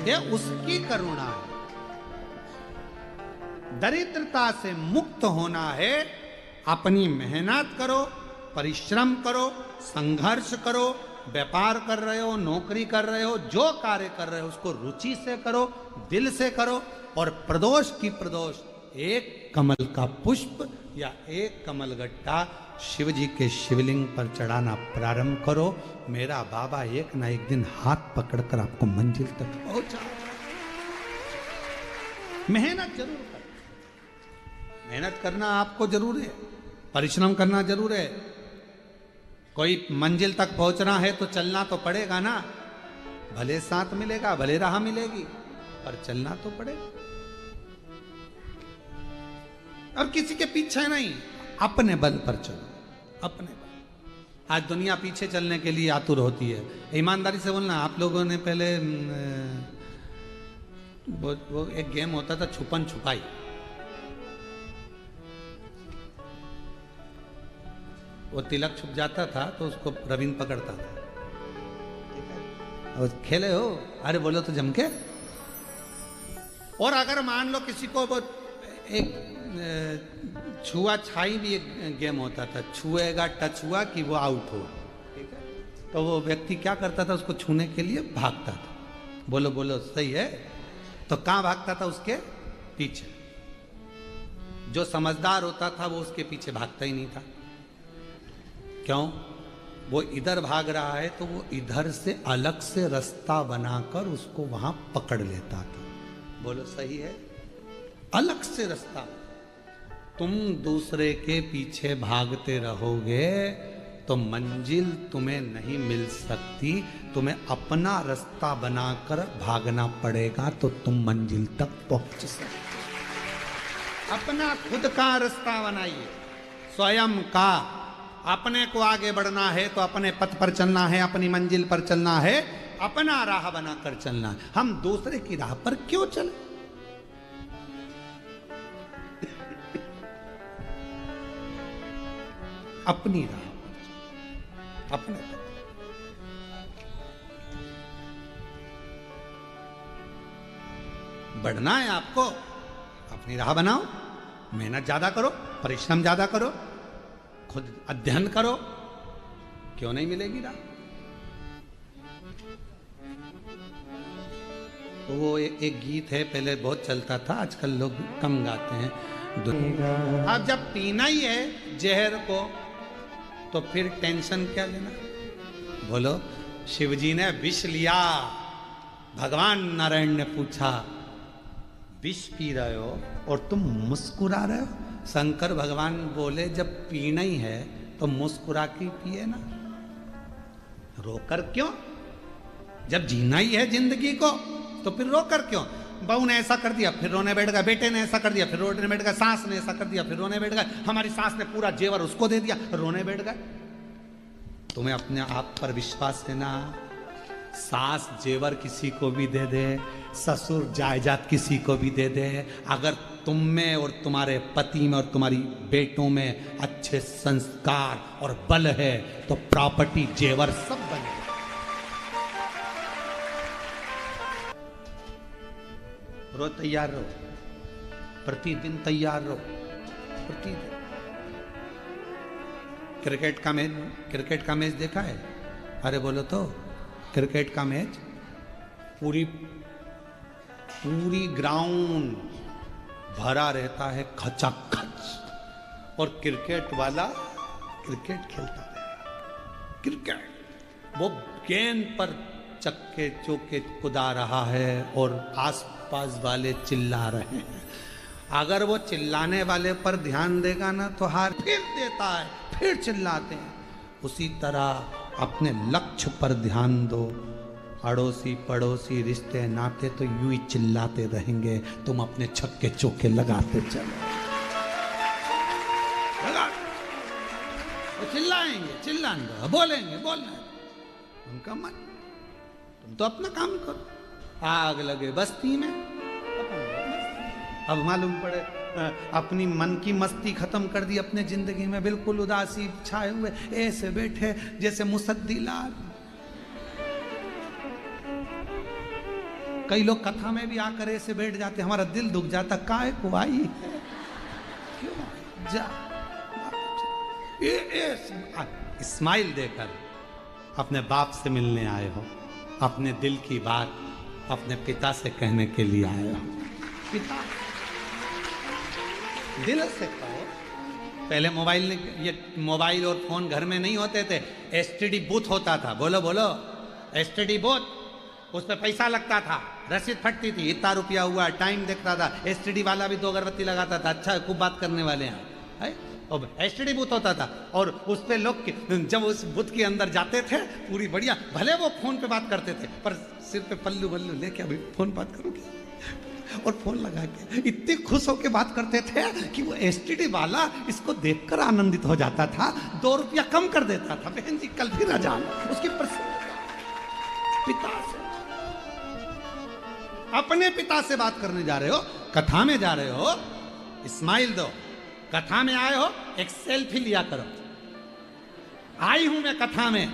ये उसकी करुणा है। दरिद्रता से मुक्त होना है, अपनी मेहनत करो, परिश्रम करो, संघर्ष करो, व्यापार कर रहे हो, नौकरी कर रहे हो, जो कार्य कर रहे हो उसको रुचि से करो, दिल से करो, और प्रदोष की प्रदोष एक कमल का पुष्प या एक कमल गट्टा शिव जी के शिवलिंग पर चढ़ाना प्रारंभ करो। मेरा बाबा एक ना एक दिन हाथ पकड़कर आपको मंजिल तक पहुंचा। मेहनत जरूर कर, मेहनत करना आपको जरूर है, परिश्रम करना जरूर है। कोई मंजिल तक पहुंचना है तो चलना तो पड़ेगा ना, भले साथ मिलेगा, भले राह मिलेगी, पर चलना तो पड़ेगा। और किसी के पीछे नहीं, अपने बल पर चलो, अपने बल। आज दुनिया पीछे चलने के लिए आतुर होती है। ईमानदारी से बोलना, आप लोगों ने पहले वो एक गेम होता था छुपन छुपाई, वो तिलक छुप जाता था तो उसको रविंद्र पकड़ता था, और खेले हो, अरे बोलो तो जम के। और अगर मान लो किसी को वो एक छुआ छाई भी एक गेम होता था, छुएगा टच हुआ कि वो आउट हो, ठीक है? तो वो व्यक्ति क्या करता था, उसको छूने के लिए भागता था, बोलो बोलो सही है, तो कहां भागता था? उसके पीछे। जो समझदार होता था वो उसके पीछे भागता ही नहीं था। क्यों? वो इधर भाग रहा है तो वो इधर से अलग से रास्ता बनाकर उसको वहां पकड़ लेता था। बोलो सही है? अलग से रास्ता। तुम दूसरे के पीछे भागते रहोगे तो मंजिल तुम्हें नहीं मिल सकती, तुम्हें अपना रास्ता बनाकर भागना पड़ेगा तो तुम मंजिल तक पहुंच सकते। अपना खुद का रास्ता बनाइए, स्वयं का। अपने को आगे बढ़ना है तो अपने पथ पर चलना है, अपनी मंजिल पर चलना है, अपना राह बनाकर चलना है। हम दूसरे की राह पर क्यों चले? अपनी राह पर, अपने पथ। बढ़ना है आपको, अपनी राह बनाओ, मेहनत ज्यादा करो, परिश्रम ज्यादा करो, खुद अध्ययन करो, क्यों नहीं मिलेगी राह? तो वो एक गीत है, पहले बहुत चलता था, आजकल लोग कम गाते हैं। अब जब पीना ही है जहर को तो फिर टेंशन क्या लेना? बोलो, शिवजी ने विष लिया, भगवान नारायण ने पूछा विष पी रहे हो और तुम मुस्कुरा रहे हो? शंकर भगवान बोले जब पीना ही है तो मुस्कुरा के पिए ना, रोकर क्यों? जब जीना ही है जिंदगी को तो फिर रोकर क्यों? बहू ने ऐसा कर दिया फिर रोने बैठ गया, बेटे ने ऐसा कर दिया फिर रोने बैठ गया, सास ने ऐसा कर दिया फिर रोने बैठ गया, हमारी सास ने पूरा जेवर उसको दे दिया, रोने बैठ गए। तुम्हें अपने आप पर विश्वास है ना? सास जेवर किसी को भी दे दे, ससुर जायदाद किसी को भी दे दे, अगर तुम में और तुम्हारे पति में और तुम्हारी बेटों में अच्छे संस्कार और बल है तो प्रॉपर्टी जेवर सब बने। रो तैयार रहो, प्रतिदिन तैयार रहो, प्रतिदिन। क्रिकेट का मैच देखा है? अरे बोलो तो, क्रिकेट का मैच पूरी ग्राउंड भरा रहता है खचाखच, और क्रिकेट वाला क्रिकेट खेलता है। क्रिकेट वो गेंद पर चक्के चौके कुदा रहा है और आसपास वाले चिल्ला रहे हैं। अगर वो चिल्लाने वाले पर ध्यान देगा ना तो हार फिर देता है, फिर चिल्लाते हैं। उसी तरह अपने लक्ष्य पर ध्यान दो। अड़ोसी पड़ोसी रिश्ते नाते तो यूं ही चिल्लाते रहेंगे, तुम अपने छक्के चौके लगाते चलो। वो चिल्लाएंगे, चिल्लाएंगे, बोलेंगे, उनका मन। तुम तो अपना काम करो। आग लगे बस्ती में, अब मालूम पड़े अपनी मन की मस्ती खत्म कर दी, अपने जिंदगी में बिल्कुल उदासी छाए हुए ऐसे बैठे जैसे मुसद्दी लाल। कई लोग कथा में भी आकर ऐसे बैठ जाते, हमारा दिल दुख जाता, काहे को आई, क्यों आई? जा स्माइल देकर अपने बाप से मिलने आए हो, अपने दिल की बात अपने पिता से कहने के लिए आए हो। पिता दिल से कहो। पहले मोबाइल और फोन घर में नहीं होते थे, एसटीडी बूथ होता था, बोलो बोलो, एसटीडी बूथ, उस पर पैसा लगता था, रसीद फटती थी, इतना रुपया हुआ, टाइम देखता था, एसटीडी वाला भी 2 अगरबत्ती लगाता था, अच्छा खूब बात करने वाले हैं, और एसटीडी बूथ होता था, और उस पे लोग जब उस बूथ के अंदर जाते थे पूरी बढ़िया, भले वो फोन पे बात करते थे पर सिर पे पल्लू वल्लू लेके अभी फोन बात करोगे, और फोन लगा के इतने खुश होकर बात करते थे कि वो एसटीडी वाला इसको देखकर आनंदित हो जाता था, 2 रुपया कम कर देता था। बहन जी कल फिर अजान, उसकी पिता से, अपने पिता से बात करने जा रहे हो, कथा में जा रहे हो, स्माइल दो। कथा में आए हो, एक सेल्फी लिया करो। आई हूं मैं कथा में,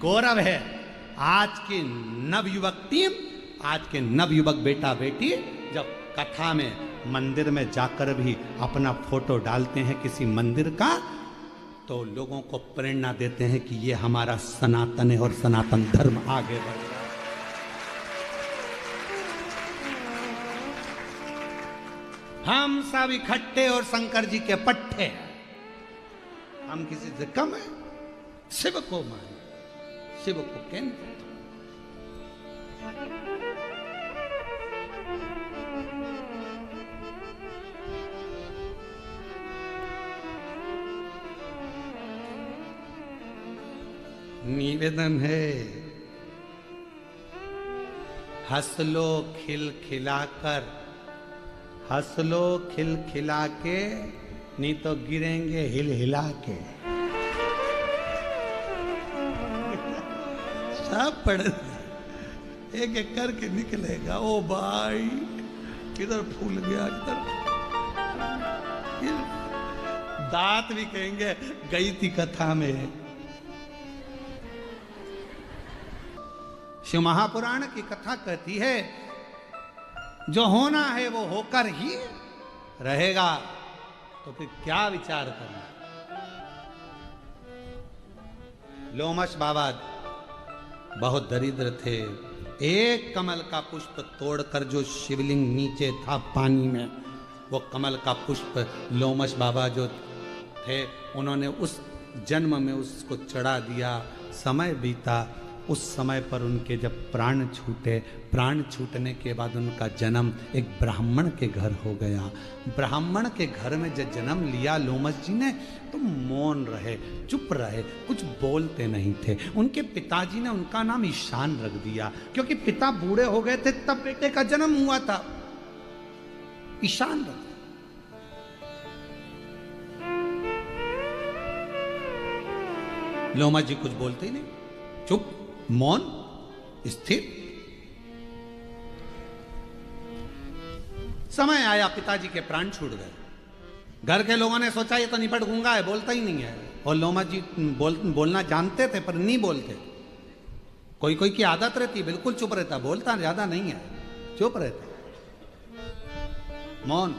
गौरव है आज की नवयुवक टीम, आज के नवयुवक बेटा बेटी जब कथा में मंदिर में जाकर भी अपना फोटो डालते हैं किसी मंदिर का, तो लोगों को प्रेरणा देते हैं कि ये हमारा सनातन है और सनातन धर्म आगे बढ़ रहा है। हम सब इकट्ठे और शंकर जी के पट्टे, हम किसी से कम है। शिव को माने, शिव को केंद्र। निवेदन है, हंस लो खिलखिलाकर, हंस लो खिलखिला के, नहीं तो गिरेंगे हिल हिला के। सब पढ़ एक एक करके निकलेगा। ओ भाई किधर फूल गया, किधर दांत भी कहेंगे गई थी कथा में। शिव महापुराण की कथा कहती है जो होना है वो होकर ही रहेगा, तो फिर क्या विचार करना। लोमश बाबा बहुत दरिद्र थे। एक कमल का पुष्प तोड़कर जो शिवलिंग नीचे था पानी में, वो कमल का पुष्प लोमश बाबा जो थे उन्होंने उस जन्म में उसको चढ़ा दिया। समय बीता, उस समय पर उनके जब प्राण छूटे, प्राण छूटने के बाद उनका जन्म एक ब्राह्मण के घर हो गया। ब्राह्मण के घर में जब जन्म लिया लोमश जी ने, तो मौन रहे, चुप रहे, कुछ बोलते नहीं थे। उनके पिताजी ने उनका नाम ईशान रख दिया, क्योंकि पिता बूढ़े हो गए थे तब बेटे का जन्म हुआ था। ईशान रख। लोमश जी कुछ बोलते ही नहीं, चुप, मौन, स्थिर। समय आया, पिताजी के प्राण छूट गए। घर के लोगों ने सोचा ये तो निपट गूंगा है, बोलता ही नहीं है। और लोमश जी बोलना जानते थे पर नहीं बोलते। कोई कोई की आदत रहती, बिल्कुल चुप रहता, बोलता ज्यादा नहीं है, चुप रहता, मौन।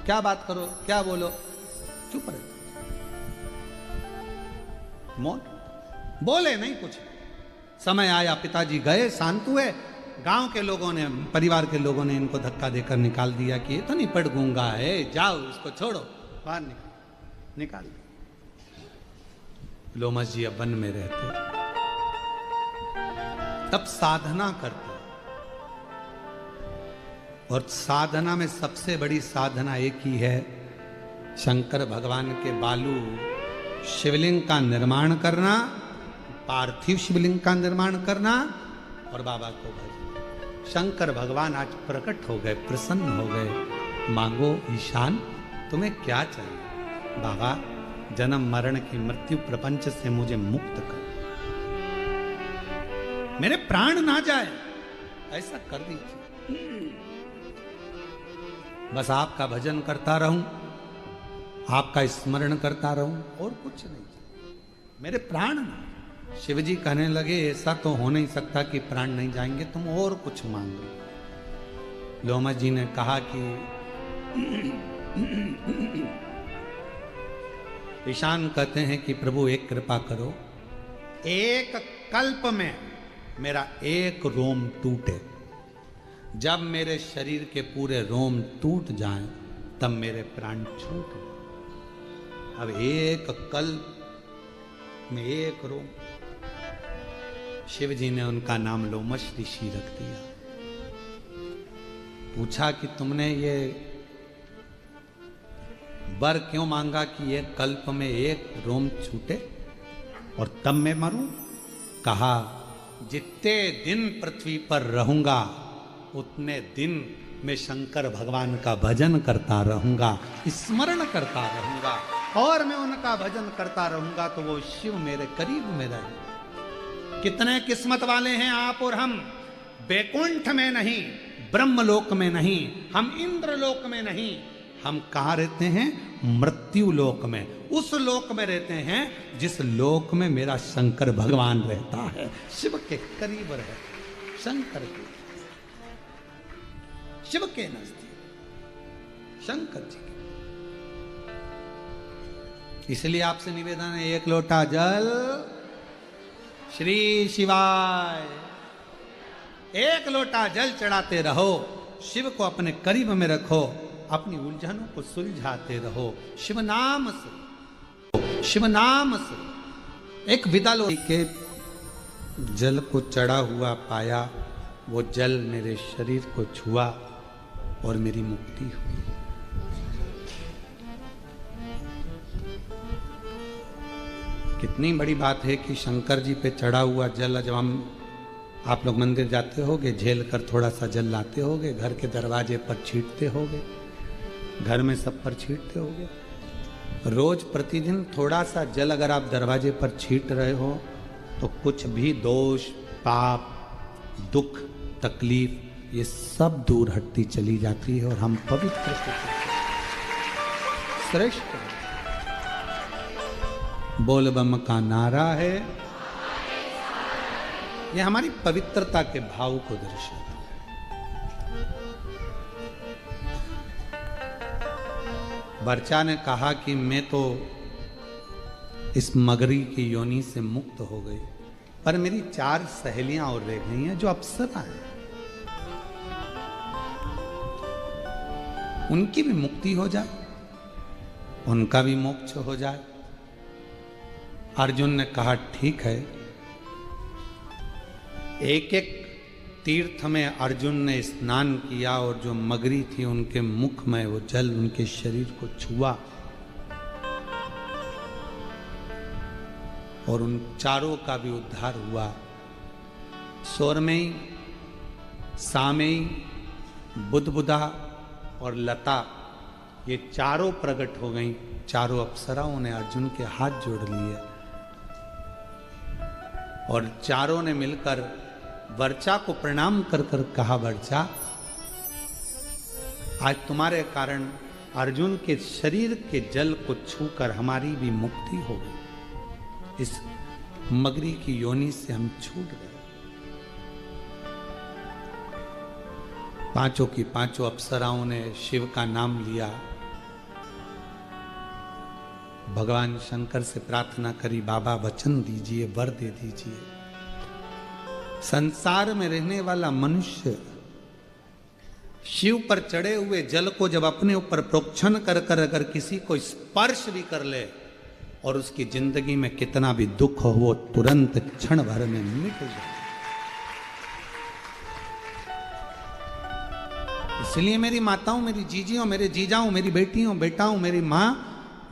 क्या बात करो, क्या बोलो, चुप रहता, मौन, बोले नहीं कुछ। समय आया, पिताजी गए, शांत हुए। गांव के लोगों ने, परिवार के लोगों ने इनको धक्का देकर निकाल दिया कि ये तो नहीं पड़ गूंगा है, जाओ इसको छोड़ो, बाहर निकाल दिया। लोमश जी अब वन में रहते, तब साधना करते, और साधना में सबसे बड़ी साधना एक ही है, शंकर भगवान के बालू शिवलिंग का निर्माण करना, पार्थिव शिवलिंग का निर्माण करना और बाबा को भजना। शंकर भगवान आज प्रकट हो गए, प्रसन्न हो गए। मांगो ईशान, तुम्हें क्या चाहिए? बाबा, जन्म मरण की मृत्यु प्रपंच से मुझे मुक्त कर, मेरे प्राण ना जाए, ऐसा कर दीजिए। बस आपका भजन करता रहूं, आपका स्मरण करता रहूं, और कुछ नहीं, मेरे प्राण ना। शिवजी कहने लगे ऐसा तो हो नहीं सकता कि प्राण नहीं जाएंगे, तुम और कुछ मांगो। लोमश जी ने कहा कि ईशान कहते हैं कि प्रभु एक कृपा करो, एक कल्प में मेरा एक रोम टूटे। जब मेरे शरीर के पूरे रोम टूट जाएं तब मेरे प्राण छूट। अब एक कल्प में एक रोम। शिव जी ने उनका नाम लोमश ऋषि रख दिया। पूछा कि तुमने ये वर क्यों मांगा कि एक कल्प में एक रोम छूटे और तब मैं मरूं? कहा जितने दिन पृथ्वी पर रहूंगा उतने दिन मैं शंकर भगवान का भजन करता रहूंगा, स्मरण करता रहूंगा, और मैं उनका भजन करता रहूंगा तो वो शिव मेरे करीब में रहे। कितने किस्मत वाले हैं आप और हम। बैकुंठ में नहीं, ब्रह्मलोक में नहीं, हम इंद्रलोक में नहीं, हम कहाँ रहते हैं? मृत्यु लोक में। उस लोक में रहते हैं जिस लोक में मेरा शंकर भगवान रहता है। शिव के करीब रहे, शंकर के, शिव के नजदीक, शंकर जी के। इसलिए आपसे निवेदन है, एक लोटा जल श्री शिवाय, एक लोटा जल चढ़ाते रहो, शिव को अपने करीब में रखो, अपनी उलझनों को सुलझाते रहो शिव नाम से, शिव नाम से। एक विदा लो के जल को चढ़ा हुआ पाया, वो जल मेरे शरीर को छुआ और मेरी मुक्ति हुई। कितनी बड़ी बात है कि शंकर जी पे चढ़ा हुआ जल, जब हम आप लोग मंदिर जाते होगे, झेल कर थोड़ा सा जल लाते होगे, घर के दरवाजे पर छींटते होगे, घर में सब पर छींटते होगे। रोज प्रतिदिन थोड़ा सा जल अगर आप दरवाजे पर छींट रहे हो तो कुछ भी दोष, पाप, दुख, तकलीफ ये सब दूर हटती चली जाती है और हम पवित्र श्रेष्ठ। बोल बम का नारा है, यह हमारी पवित्रता के भाव को दर्शाता है। वर्चा ने कहा कि मैं तो इस मगरी की योनि से मुक्त हो गई, पर मेरी 4 सहेलियां और रह गई हैं जो अप्सरा हैं, उनकी भी मुक्ति हो जाए, उनका भी मोक्ष हो जाए। अर्जुन ने कहा ठीक है। एक एक तीर्थ में अर्जुन ने स्नान किया और जो मगरी थी उनके मुख में वो जल उनके शरीर को छुआ और उन चारों का भी उद्धार हुआ। सोरमेई, सामेई, बुदबुदा और लता ये चारों प्रकट हो गईं। चारों अप्सराओं ने अर्जुन के हाथ जोड़ लिए और चारों ने मिलकर वर्चा को प्रणाम कर कर कहा, वर्चा आज तुम्हारे कारण अर्जुन के शरीर के जल को छूकर हमारी भी मुक्ति हो गई। इस मगरी की योनि से हम छूट गए। पांचों की पांचों अप्सराओं ने शिव का नाम लिया, भगवान शंकर से प्रार्थना करी, बाबा वचन दीजिए, वर दे दीजिए। संसार में रहने वाला मनुष्य शिव पर चढ़े हुए जल को जब अपने ऊपर प्रोक्षण कर कर अगर किसी को स्पर्श भी कर ले और उसकी जिंदगी में कितना भी दुख हो वो तुरंत क्षण भर में मिट जाए। इसलिए मेरी माताओं, मेरी जीजियों, मेरे जीजाओं, मेरी बेटियों, बेटाओं, मेरी माँ,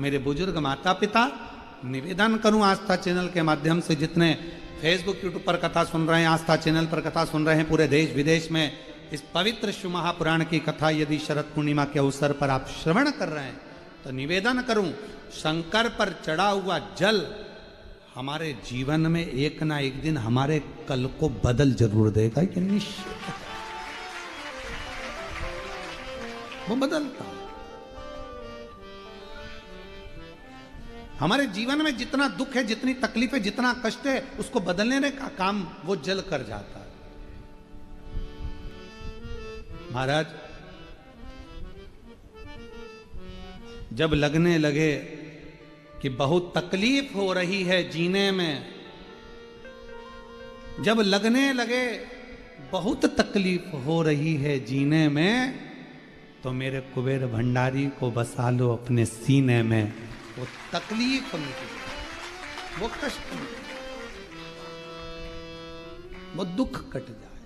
मेरे बुजुर्ग माता पिता, निवेदन करूं आस्था चैनल के माध्यम से जितने फेसबुक यूट्यूब पर कथा सुन रहे हैं, आस्था चैनल पर कथा सुन रहे हैं, पूरे देश विदेश में इस पवित्र शिव महापुराण की कथा यदि शरद पूर्णिमा के अवसर पर आप श्रवण कर रहे हैं तो निवेदन करूं, शंकर पर चढ़ा हुआ जल हमारे जीवन में एक ना एक दिन हमारे कल को बदल जरूर देगा। कि निश्चित वो बदलता। हमारे जीवन में जितना दुख है, जितनी तकलीफ है, जितना कष्ट है, उसको बदलने का काम वो जल कर जाता है। महाराज, जब लगने लगे कि बहुत तकलीफ हो रही है जीने में, जब लगने लगे बहुत तकलीफ हो रही है जीने में, तो मेरे कुबेर भंडारी को बसा लो अपने सीने में। वो तकलीफ मिटे, वो कष्ट मिटे, वो दुख कट जाए।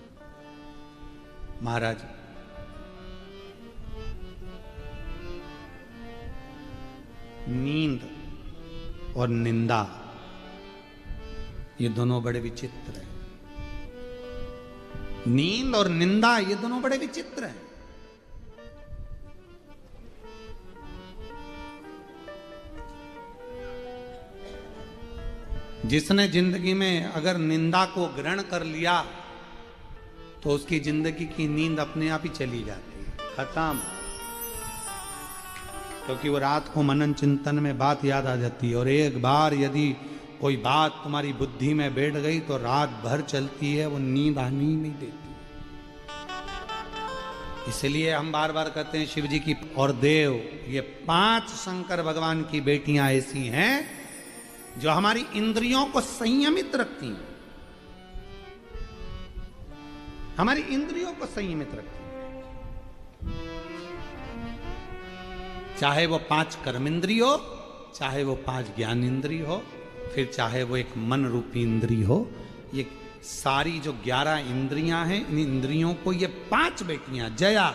महाराज, नींद और निंदा ये दोनों बड़े विचित्र हैं। नींद और निंदा ये दोनों बड़े विचित्र हैं। जिसने जिंदगी में अगर निंदा को ग्रहण कर लिया तो उसकी जिंदगी की नींद अपने आप ही चली जाती है, खत्म। क्योंकि वो रात को मनन चिंतन में बात याद आ जाती है, और एक बार यदि कोई बात तुम्हारी बुद्धि में बैठ गई तो रात भर चलती है, वो नींद आनी ही नहीं देती। इसलिए हम बार बार कहते हैं शिव जी की और देव, ये 5 शंकर भगवान की बेटियां ऐसी हैं जो हमारी इंद्रियों को संयमित रखती हैं, हमारी इंद्रियों को संयमित रखती हैं। चाहे वो 5 कर्म इंद्रिय हो, चाहे वो 5 ज्ञान इंद्रिय हो, फिर चाहे वो एक मन रूपी इंद्रिय हो। ये सारी जो 11 इंद्रियां हैं, इन इंद्रियों को ये 5 बेटियां, जया,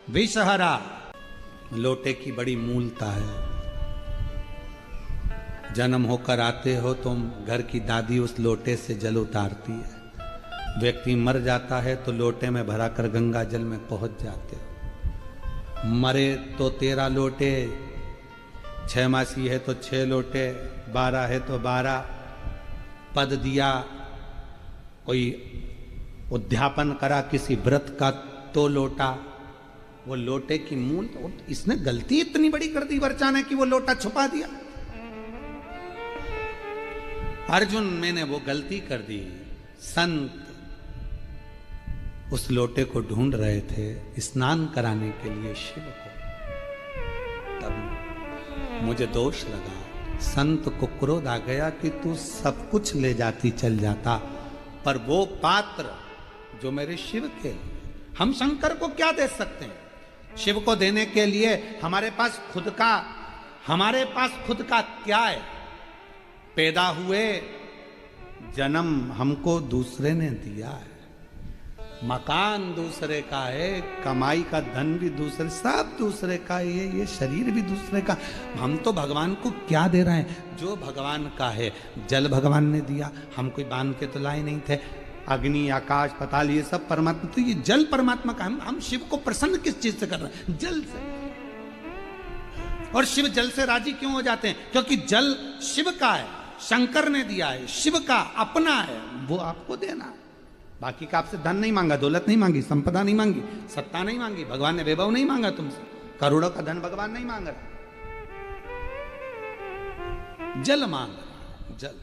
विषहरा, लोटे की बड़ी मूलता है। जन्म होकर आते हो तुम, घर की दादी उस लोटे से जल उतारती है। व्यक्ति मर जाता है तो लोटे में भराकर गंगा जल में पहुंच जाते हो। मरे तो 13 लोटे, 6 मासी है तो 6 लोटे, 12 है तो 12। पद दिया, कोई उद्यापन करा किसी व्रत का तो लोटा, वो लोटे की मूल। इसने गलती इतनी बड़ी कर दी वर्चा ने कि वो लोटा छुपा दिया। अर्जुन, मैंने वो गलती कर दी। संत उस लोटे को ढूंढ रहे थे स्नान कराने के लिए शिव को, तब मुझे दोष लगा। संत को क्रोध आ गया कि तू सब कुछ ले जाती चल जाता, पर वो पात्र जो मेरे शिव के, हम शंकर को क्या दे सकते हैं? शिव को देने के लिए हमारे पास खुद का क्या है? पैदा हुए, जन्म हमको दूसरे ने दिया है, मकान दूसरे का है, कमाई का धन भी दूसरे, सब दूसरे का है, ये शरीर भी दूसरे का। हम तो भगवान को क्या दे रहे हैं? जो भगवान का है। जल भगवान ने दिया, हम कोई बांध के तो लाए नहीं थे। अग्नि, आकाश, पाताल, ये सब परमात्मा, तो ये जल परमात्मा का। हम शिव को प्रसन्न किस चीज से कर रहे हैं? जल से। और शिव जल से राजी क्यों हो जाते हैं? क्योंकि जल शिव का है, शंकर ने दिया है, शिव का अपना है, वो आपको देना है। बाकी का आपसे धन नहीं मांगा, दौलत नहीं मांगी, संपदा नहीं मांगी, सत्ता नहीं मांगी, भगवान ने वैभव नहीं मांगा तुमसे, करोड़ों का धन भगवान नहीं मांग रहा, जल मांग रहा, जल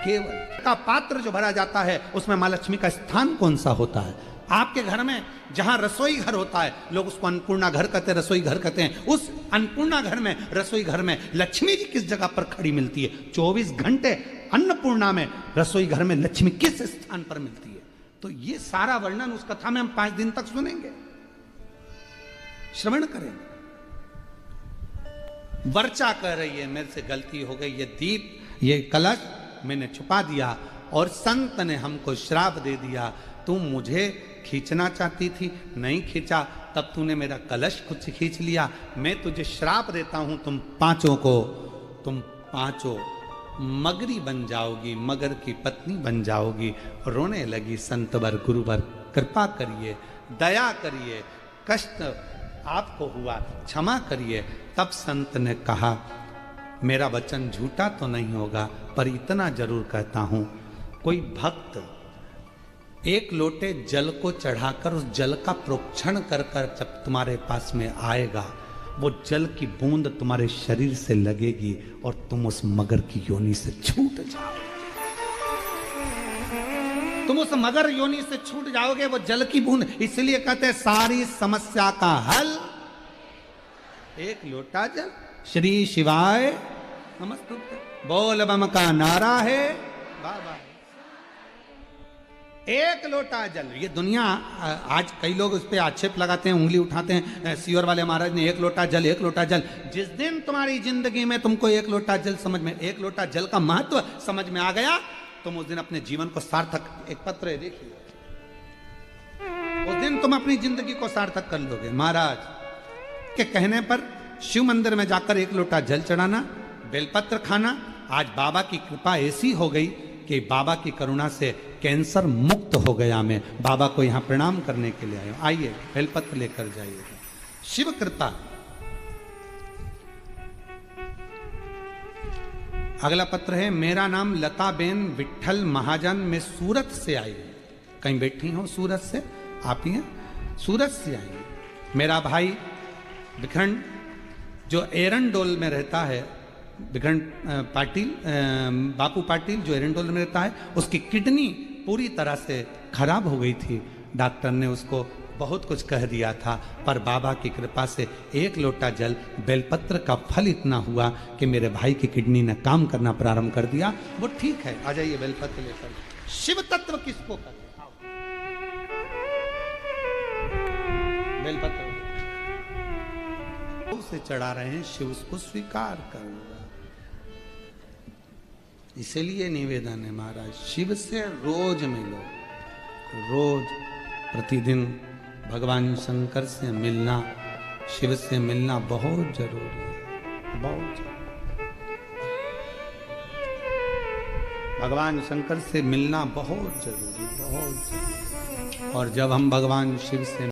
केवल का पात्र जो भरा जाता है उसमें मां लक्ष्मी का स्थान कौन सा होता है? आपके घर में जहां रसोई घर होता है, लोग उसको अन्नपूर्णा घर कहते हैं, रसोई घर कहते हैं। उस अन्नपूर्णा घर में, रसोई घर में लक्ष्मी जी किस जगह पर खड़ी मिलती है? 24 घंटे अन्नपूर्णा में, रसोई घर में लक्ष्मी किस स्थान पर मिलती है? तो ये सारा वर्णन उस कथा में हम 5 दिन तक सुनेंगे, श्रवण करेंगे। वर्चा कह रही है मेरे से गलती हो गई, ये दीप, ये कलश मैंने छुपा दिया, और संत ने हमको श्राप दे दिया। तुम मुझे खींचना चाहती थी, नहीं खींचा, तब तूने मेरा कलश कुछ खींच लिया। मैं तुझे श्राप देता हूं, तुम पांचों मगरी बन जाओगी, मगर की पत्नी बन जाओगी। रोने लगी संतवर गुरुवर, कृपा करिए, दया करिए, कष्ट आपको हुआ, क्षमा करिए। तब संत ने कहा, मेरा वचन झूठा तो नहीं होगा, पर इतना जरूर कहता हूं, कोई भक्त 1 लोटे जल को चढ़ाकर उस जल का प्रोक्षण कर कर जब तुम्हारे पास में आएगा, वो जल की बूंद तुम्हारे शरीर से लगेगी और तुम उस मगर की योनि से छूट जाओ। तुम उस मगर योनि से छूट जाओगे, वो जल की बूंद। इसलिए कहते हैं सारी समस्या का हल एक लोटा जल। श्री शिवाय नमस्तुभ्यं, बोल बम का नारा है बाबा। एक लोटा जल, ये दुनिया आज कई लोग उस पर आक्षेप लगाते हैं, उंगली उठाते हैं, सीवर वाले महाराज ने एक लोटा जल, एक लोटा जल। जिस दिन तुम्हारी जिंदगी में तुमको एक लोटा जल समझ में, एक लोटा जल का महत्व समझ में आ गया, तुम उस दिन अपने जीवन को सार्थक, एक पत्र है देखिए, उस दिन तुम अपनी जिंदगी को सार्थक कर लोगे। महाराज के कहने पर शिव मंदिर में जाकर एक लोटा जल चढ़ाना, बेलपत्र खाना। आज बाबा की कृपा ऐसी हो गई कि बाबा की करुणा से कैंसर मुक्त हो गया। मैं बाबा को यहां प्रणाम करने के लिए आया हूं। आइए बेलपत्र लेकर जाइएगा, शिव कृपा। अगला पत्र है, मेरा नाम लता बेन विठल महाजन, मैं सूरत से आई हूं। कहीं बैठी हो सूरत से? आप ही हैं? सूरत से आई हूं। मेरा भाई विखंड जो एरंडोल में रहता है, विखंड पाटिल, बापू पाटिल जो एरंडोल में रहता है, उसकी किडनी पूरी तरह से खराब हो गई थी। डॉक्टर ने उसको बहुत कुछ कह दिया था, पर बाबा की कृपा से एक लोटा जल, बेलपत्र का फल इतना हुआ कि मेरे भाई की किडनी ने काम करना प्रारंभ कर दिया, वो ठीक है। आ जाइए बेलपत्र लेकर। शिव तत्व किसको कहते हैं? बेलपत्र से चढ़ा रहे हैं, शिव उसको स्वीकार करूंगा। इसीलिए निवेदन है महाराज, शिव से रोज मिलो, रोज प्रतिदिन भगवान शंकर से मिलना, शिव से मिलना बहुत जरूरी है, बहुत जरूरी। भगवान शंकर से मिलना बहुत जरूरी, बहुत जरूरी। और जब हम भगवान शिव से